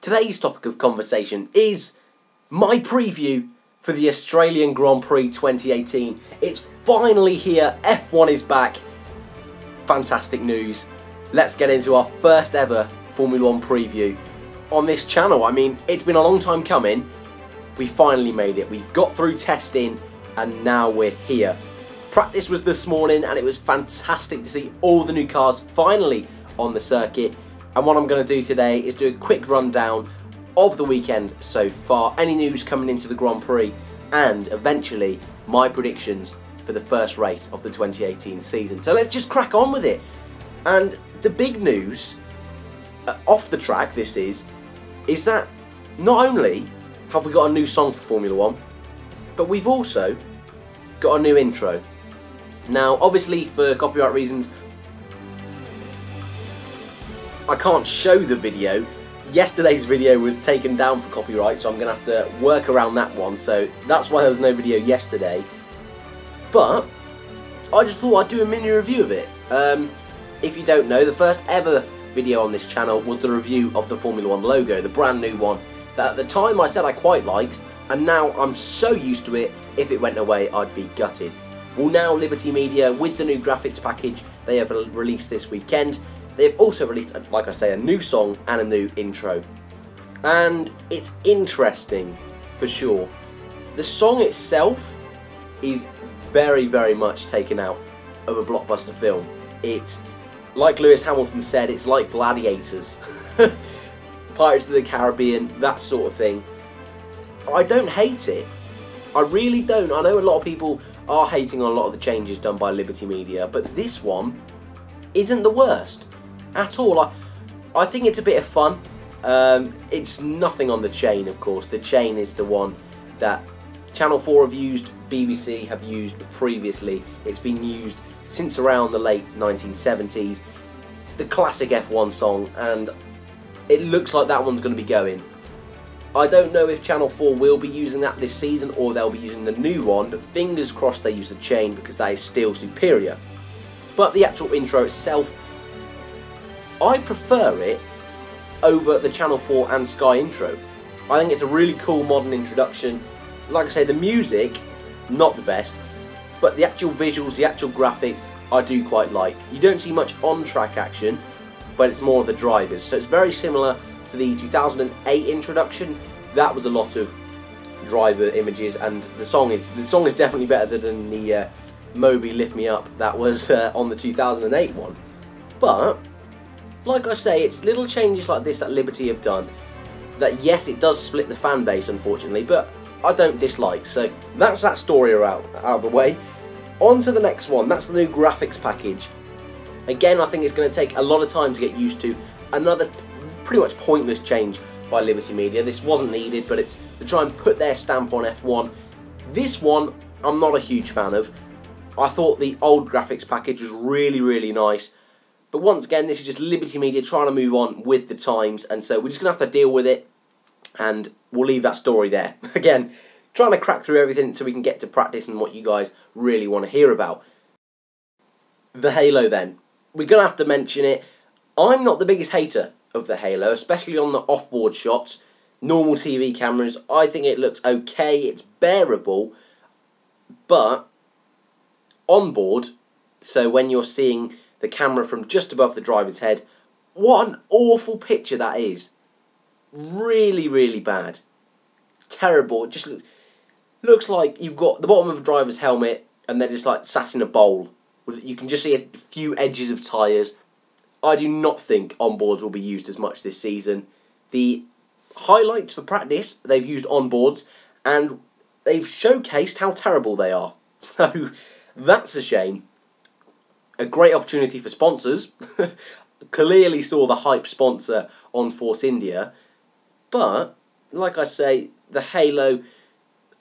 Today's topic of conversation is my preview for the Australian Grand Prix 2018. It's finally here, F1 is back. Fantastic news. Let's get into our first ever Formula 1 preview on this channel. I mean, it's been a long time coming. We finally made it. We've got through testing and now we're here. Practice was this morning and it was fantastic to see all the new cars finally on the circuit. And what I'm going to do today is do a quick rundown of the weekend so far, any news coming into the Grand Prix, and eventually my predictions for the first race of the 2018 season. So let's just crack on with it. And the big news, off the track this is that not only have we got a new song for Formula 1, but we've also got a new intro. Now, obviously for copyright reasons, I can't show the video. Yesterday's video was taken down for copyright, so I'm going to have to work around that one. So that's why there was no video yesterday. But I just thought I'd do a mini review of it. If you don't know, the first ever video on this channel was the review of the Formula 1 logo, the brand new one, that at the time I said I quite liked, and now I'm so used to it, if it went away I'd be gutted. Well, now Liberty Media, with the new graphics package they have released this weekend, they've also released, like I say, a new song and a new intro. And it's interesting, for sure. The song itself is very, very much taken out of a blockbuster film. It's, like Lewis Hamilton said, it's like Gladiators. Pirates of the Caribbean, that sort of thing. I don't hate it. I really don't. I know a lot of people are hating on a lot of the changes done by Liberty Media, but this one isn't the worst at all. I think it's a bit of fun. It's nothing on the chain, of course. The chain is the one that Channel 4 have used, BBC have used previously. It's been used since around the late 1970s. The classic F1 song, and it looks like that one's going to be going. I don't know if Channel 4 will be using that this season or they'll be using the new one, but fingers crossed they use the chain because that is still superior. But the actual intro itself, I prefer it over the Channel 4 and Sky intro. I think it's a really cool modern introduction. Like I say, the music, not the best, but the actual visuals, the actual graphics, I do quite like. You don't see much on-track action, but it's more of the drivers. So it's very similar to the 2008 introduction. That was a lot of driver images, and the song is definitely better than the Moby Lift Me Up that was on the 2008 one. But like I say, it's little changes like this that Liberty have done that, yes, it does split the fan base, unfortunately, but I don't dislike. So that's that story out of the way. On to the next one. That's the new graphics package. Again, I think it's going to take a lot of time to get used to. Another pretty much pointless change by Liberty Media. This wasn't needed, but it's to try and put their stamp on F1. This one, I'm not a huge fan of. I thought the old graphics package was really, really nice. But once again, this is just Liberty Media trying to move on with the times, and so we're just going to have to deal with it, and we'll leave that story there. Again, trying to crack through everything so we can get to practice and what you guys really want to hear about. The halo then. We're going to have to mention it. I'm not the biggest hater of the halo, especially on the off-board shots. Normal TV cameras, I think it looks okay, it's bearable, but on board, so when you're seeing the camera from just above the driver's head, what an awful picture that is. Really, really bad. Terrible. It just looks like you've got the bottom of a driver's helmet and they're just like sat in a bowl. You can just see a few edges of tyres. I do not think onboards will be used as much this season. The highlights for practice, they've used onboards and they've showcased how terrible they are. So that's a shame. A great opportunity for sponsors. Clearly saw the hype sponsor on Force India. But, like I say, the halo,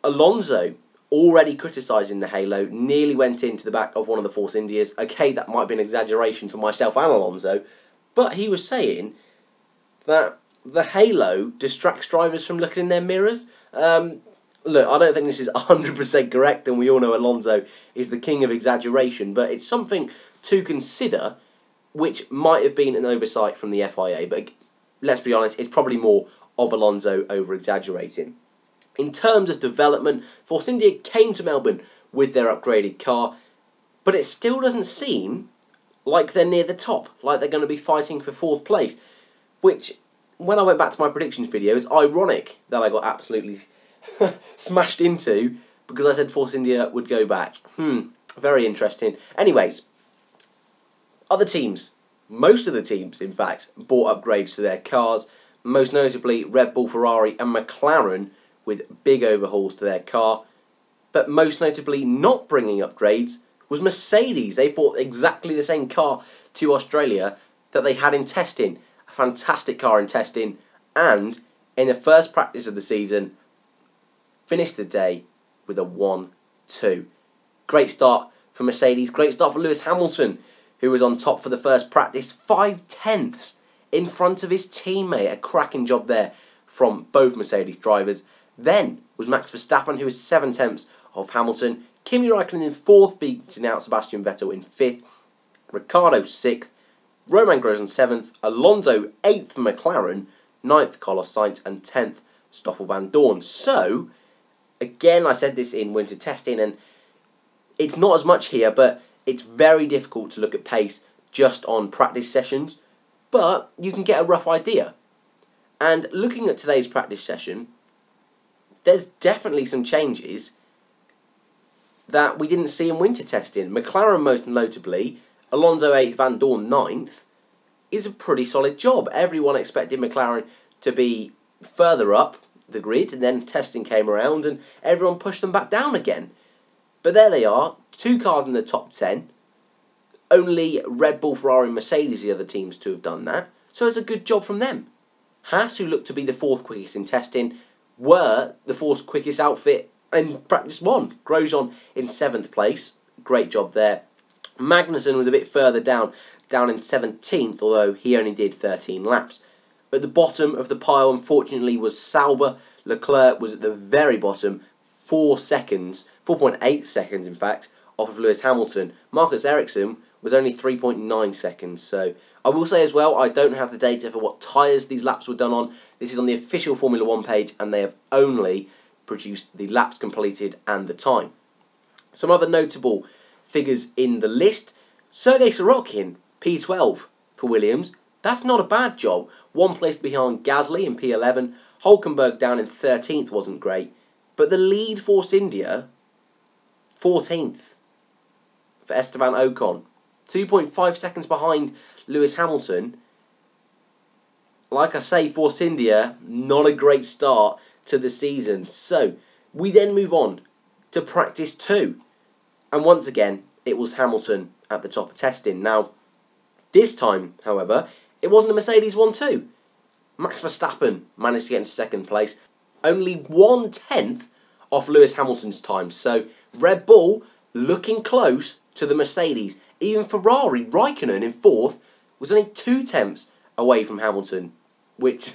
Alonso already criticising the halo, nearly went into the back of one of the Force Indias. Okay, that might be an exaggeration for myself and Alonso, but he was saying that the halo distracts drivers from looking in their mirrors. Look, I don't think this is 100% correct, and we all know Alonso is the king of exaggeration, but it's something to consider, which might have been an oversight from the FIA, but let's be honest, it's probably more of Alonso over-exaggerating. In terms of development, Force India came to Melbourne with their upgraded car, but it still doesn't seem like they're near the top, like they're going to be fighting for 4th place, which, when I went back to my predictions video, is ironic that I got absolutely smashed into because I said Force India would go back. Very interesting. Anyways, other teams, most of the teams, in fact, bought upgrades to their cars, most notably Red Bull, Ferrari and McLaren, with big overhauls to their car, but most notably not bringing upgrades was Mercedes. They bought exactly the same car to Australia that they had in testing. A fantastic car in testing, and in the first practice of the season, finished the day with a 1-2. Great start for Mercedes, great start for Lewis Hamilton, who was on top for the first practice, 5/10 in front of his teammate. A cracking job there from both Mercedes drivers. Then was Max Verstappen, who was 7/10 of Hamilton. Kimi Raikkonen in 4th, beating out Sebastian Vettel in 5th. Ricciardo 6th. Romain Grosjean 7th. Alonso 8th for McLaren. 9th Carlos Sainz. And 10th Stoffel van Dorn. So, again, I said this in winter testing, and it's not as much here, but it's very difficult to look at pace just on practice sessions. But you can get a rough idea. And looking at today's practice session, there's definitely some changes that we didn't see in winter testing. McLaren most notably, Alonso 8th, Van Dorn 9th, is a pretty solid job. Everyone expected McLaren to be further up the grid, and then testing came around and everyone pushed them back down again. But there they are, 2 cars in the top 10. Only Red Bull, Ferrari and Mercedes are the other teams to have done that. So it's a good job from them. Haas, who looked to be the 4th quickest in testing, were the 4th quickest outfit in practice 1. Grosjean in 7th place. Great job there. Magnussen was a bit further down in 17th, although he only did 13 laps. At the bottom of the pile, unfortunately, was Sauber. Leclerc was at the very bottom, 4.8 seconds, in fact, off of Lewis Hamilton. Marcus Ericsson was only 3.9 seconds. So I will say as well, I don't have the data for what tyres these laps were done on. This is on the official Formula 1 page, and they have only produced the laps completed and the time. Some other notable figures in the list. Sergei Sorokin, P12 for Williams. That's not a bad job. 1 place behind Gasly in P11. Hülkenberg down in 13th wasn't great. But the lead Force India, 14th for Esteban Ocon. 2.5 seconds behind Lewis Hamilton. Like I say, Force India, not a great start to the season. So, we then move on to practice 2. And once again, it was Hamilton at the top of testing. Now, this time, however, it wasn't a Mercedes 1-2. Max Verstappen managed to get into 2nd place. Only 1/10 off Lewis Hamilton's time. So, Red Bull looking close to the Mercedes. Even Ferrari, Raikkonen in 4th, was only 2/10 away from Hamilton. Which,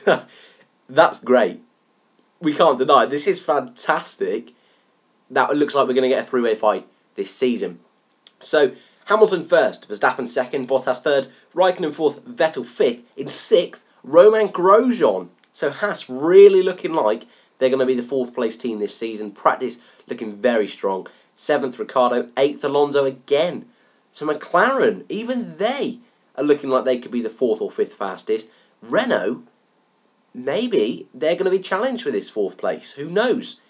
that's great. We can't deny it. This is fantastic. That looks like we're going to get a 3-way fight this season. So, Hamilton 1st, Verstappen 2nd, Bottas 3rd, Raikkonen 4th, Vettel 5th. In 6th, Romain Grosjean. So Haas really looking like they're going to be the 4th place team this season. Practice looking very strong. 7th, Ricciardo. 8th, Alonso again. So McLaren, even they are looking like they could be the 4th or 5th fastest. Renault, maybe they're going to be challenged for this 4th place. Who knows?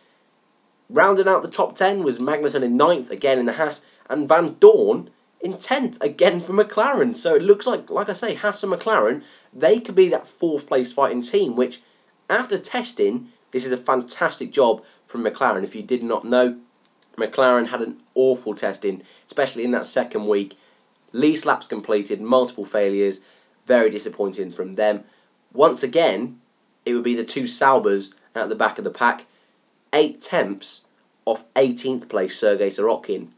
Rounding out the top 10 was Magnussen in 9th, again in the Haas, and Van Dorn in 10th, again for McLaren. So it looks like I say, Haas and McLaren, they could be that 4th place fighting team, which, after testing, this is a fantastic job from McLaren. If you did not know, McLaren had an awful testing, especially in that 2nd week. Least laps completed, multiple failures, very disappointing from them. Once again, it would be the 2 Saubers at the back of the pack. 8/10 off 18th place Sergei Sorokin.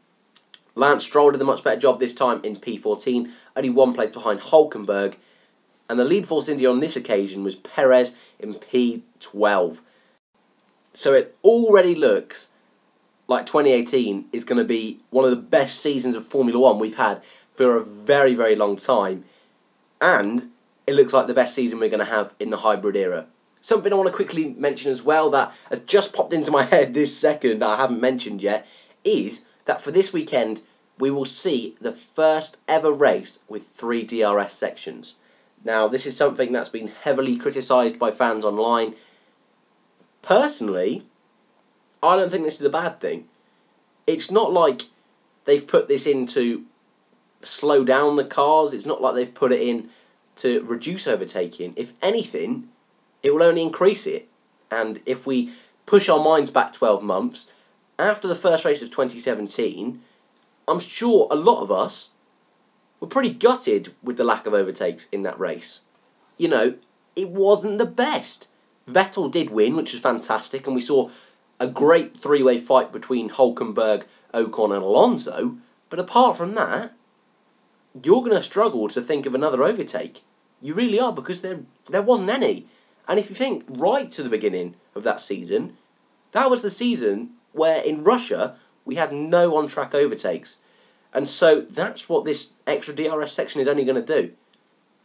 Lance Stroll did a much better job this time in P14, only 1 place behind Hülkenberg. And the lead Force India on this occasion was Perez in P12. So it already looks like 2018 is going to be one of the best seasons of Formula 1 we've had for a very, very long time. And it looks like the best season we're going to have in the hybrid era. Something I want to quickly mention as well that has just popped into my head this second that I haven't mentioned yet is that for this weekend we will see the first ever race with 3 DRS sections. Now this is something that's been heavily criticised by fans online. Personally, I don't think this is a bad thing. It's not like they've put this in to slow down the cars. It's not like they've put it in to reduce overtaking. If anything, it will only increase it. And if we push our minds back 12 months, after the first race of 2017, I'm sure a lot of us were pretty gutted with the lack of overtakes in that race. You know, it wasn't the best. Vettel did win, which was fantastic, and we saw a great three-way fight between Hülkenberg, Ocon and Alonso, but apart from that, you're going to struggle to think of another overtake. You really are, because there wasn't any. And if you think right to the beginning of that season, that was the season where in Russia we had no on-track overtakes. And so that's what this extra DRS section is only going to do.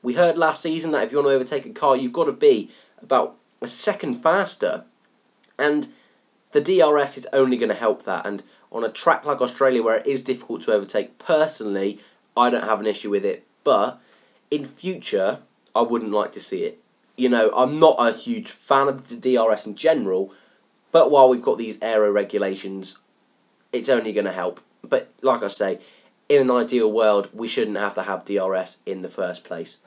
We heard last season that if you want to overtake a car, you've got to be about a second faster. And the DRS is only going to help that. And on a track like Australia where it is difficult to overtake, personally, I don't have an issue with it. But in future, I wouldn't like to see it. You know, I'm not a huge fan of the DRS in general, but while we've got these aero regulations, it's only going to help. But like I say, in an ideal world, we shouldn't have to have DRS in the first place.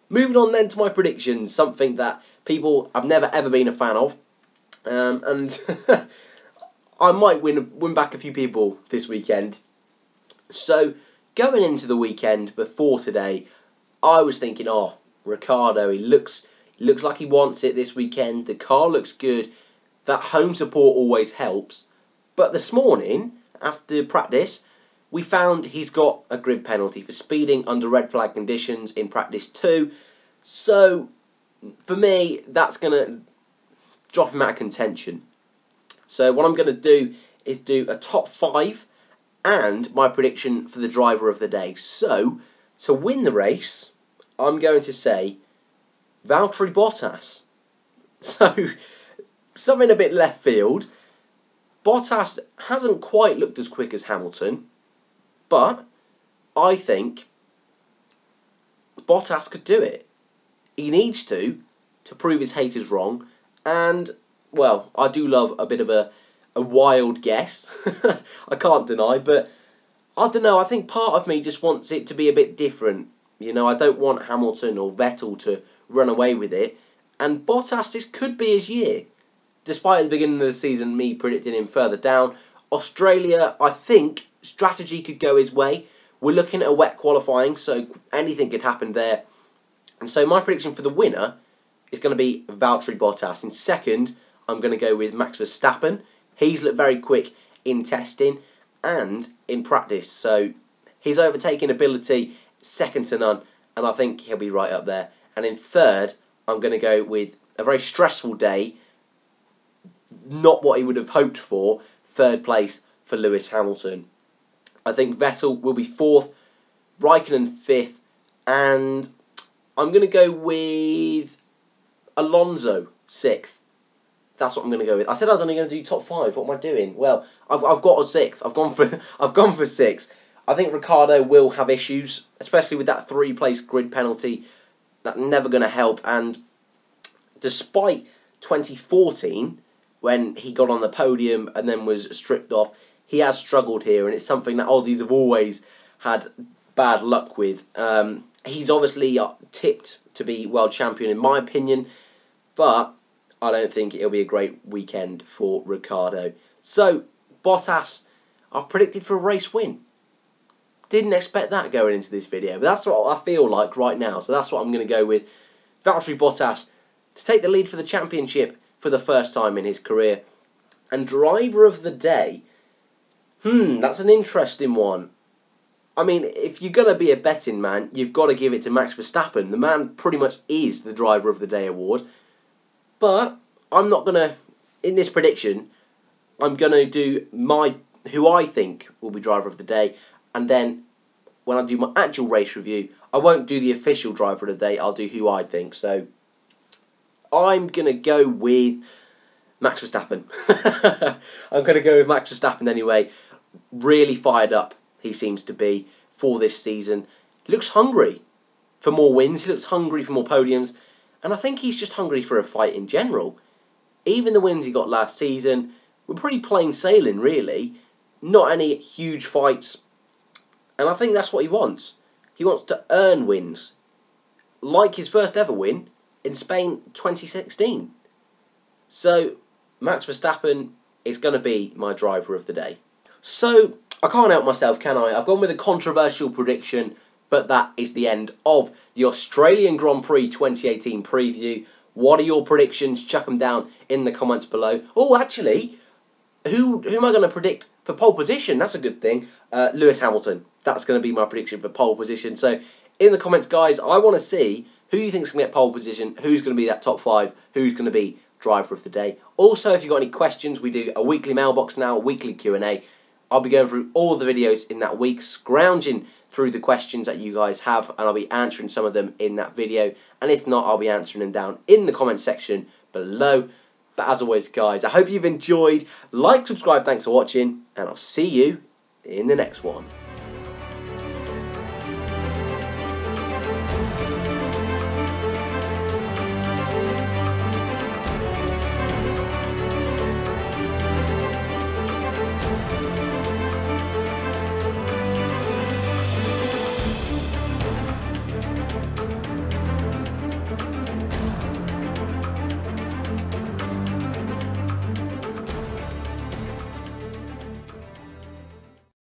Moving on then to my predictions, something that people have never ever been a fan of. And I might win back a few people this weekend. So, going into the weekend before today, I was thinking, oh, Ricciardo, he looks like he wants it this weekend. The car looks good. That home support always helps. But this morning, after practice, we found he's got a grid penalty for speeding under red flag conditions in practice 2. So, for me, that's going to drop him out of contention. So what I'm going to do is do a top 5 and my prediction for the driver of the day. So, to win the race, I'm going to say Valtteri Bottas. So, something a bit left field. Bottas hasn't quite looked as quick as Hamilton, but I think Bottas could do it. He needs to prove his haters wrong, and, well, I do love a bit of a wild guess. I can't deny, but I don't know, I think part of me just wants it to be a bit different. You know, I don't want Hamilton or Vettel to run away with it, and Bottas, this could be his year. Despite at the beginning of the season me predicting him further down, Australia, I think, strategy could go his way. We're looking at a wet qualifying, so anything could happen there. And so my prediction for the winner is going to be Valtteri Bottas. In second, I'm going to go with Max Verstappen. He's looked very quick in testing and in practice, so his overtaking ability, second to none, and I think he'll be right up there. And in third, I'm going to go with a very stressful day, not what he would have hoped for, third place for Lewis Hamilton. I think Vettel will be fourth, Raikkonen fifth, and I'm going to go with Alonso sixth. That's what I'm going to go with. I said I was only going to do top 5. What am I doing? Well, I've got a sixth. I've gone for 6. I think Ricciardo will have issues, especially with that 3-place grid penalty. That's never going to help. And despite 2014, when he got on the podium and then was stripped off, he has struggled here, and it's something that Aussies have always had bad luck with. He's obviously tipped to be world champion in my opinion, but I don't think it'll be a great weekend for Ricciardo. So, Bottas, I've predicted for a race win. Didn't expect that going into this video, but that's what I feel like right now. So that's what I'm going to go with. Valtteri Bottas to take the lead for the championship for the first time in his career. And driver of the day, that's an interesting one. I mean, if you're going to be a betting man, you've got to give it to Max Verstappen. The man pretty much is the driver of the day award. But I'm not going to, in this prediction, I'm going to do who I think will be driver of the day. And then when I do my actual race review, I won't do the official driver of the day. I'll do who I think. So I'm going to go with Max Verstappen. I'm going to go with Max Verstappen anyway. Really fired up he seems to be for this season. Looks hungry for more wins. He looks hungry for more podiums. And I think he's just hungry for a fight in general. Even the wins he got last season were pretty plain sailing, really. Not any huge fights. And I think that's what he wants. He wants to earn wins. Like his first ever win in Spain 2016. So, Max Verstappen is going to be my driver of the day. So, I can't help myself, can I? I've gone with a controversial prediction, but that is the end of the Australian Grand Prix 2018 preview. What are your predictions? Chuck them down in the comments below. Oh, actually, who am I going to predict for pole position? That's a good thing. Lewis Hamilton. That's going to be my prediction for pole position. So, in the comments, guys, I want to see who you think is going to get pole position, who's going to be that top 5, who's going to be driver of the day. Also, if you've got any questions, we do a weekly mailbox now, a weekly Q&A. I'll be going through all the videos in that week, scrounging through the questions that you guys have, and I'll be answering some of them in that video. And if not, I'll be answering them down in the comment section below. But as always, guys, I hope you've enjoyed. Like, subscribe, thanks for watching, and I'll see you in the next one.